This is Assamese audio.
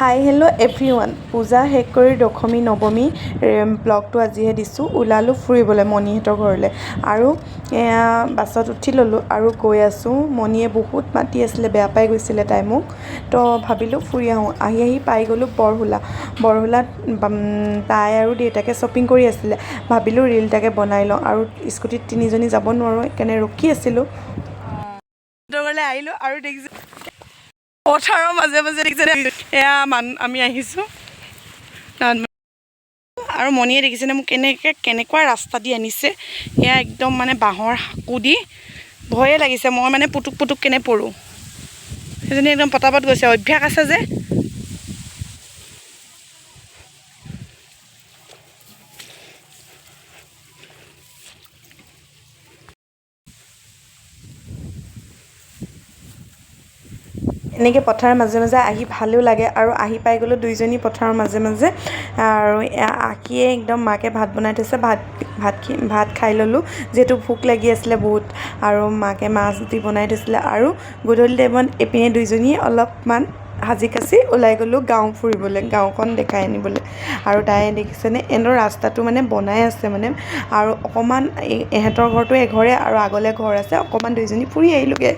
Hi hello' everyone. পূজা শেষ কৰি দশমী নৱমী ব্লগটো আজিহে দিছোঁ। ওলালোঁ ফুৰিবলৈ মণিহঁতৰ ঘৰলৈ আৰু বাছত উঠি ল'লোঁ আৰু গৈ আছোঁ। মণিয়ে বহুত মাতি আছিলে, বেয়া পাই গৈছিলে তাই মোক। তো ভাবিলোঁ ফুৰি আহোঁ। আহি পাই গ'লোঁ বৰহোলাত তাই আৰু দেউতাকে শ্বপিং কৰি আছিলে। ভাবিলোঁ ৰীল এটাকে বনাই লওঁ আৰু স্কুটিত তিনিজনী যাব নোৱাৰোঁ, সেইকাৰণে ৰখি আছিলোঁ। ঘৰলৈ আহিলোঁ আৰু দেখিছোঁ পথাৰৰ মাজে মাজে দেখিছে এয়া আমি আহিছোঁ আৰু মণিয়ে দেখিছেনে মোক কেনেকুৱা ৰাস্তা দি আনিছে। এয়া একদম মানে বাঁহৰ সাঁকো দি, ভয়ে লাগিছে মই মানে পুটুক কেনে পৰোঁ। সেইজনী একদম পটাপট গৈছে, অভ্যাস আছে যে। এনেকৈ পথাৰৰ মাজে মাজে আহি ভালো লাগে আৰু আহি পাই গ'লোঁ দুইজনী পথাৰৰ মাজে মাজে আৰু আঁকিয়ে একদম মাকে ভাত বনাই থৈছে। ভাত খাই ল'লোঁ যিহেতু ভোক লাগি আছিলে বহুত আৰু মাকে মাছ দি বনাই থৈছিলে। আৰু গধূলি টাইমত এইপিনে দুইজনীয়ে অলপমান সাজি কাচি ওলাই গ'লোঁ গাঁও ফুৰিবলৈ, গাঁওখন দেখাই আনিবলৈ। আৰু তাই দেখিছেনে এহঁতৰ ৰাস্তাটো মানে বনাই আছে মানে, আৰু অকণমান এহঁতৰ ঘৰটো এঘৰে আৰু আগলৈ ঘৰ আছে, অকণমান দুইজনী ফুৰি আহিলোঁগৈ।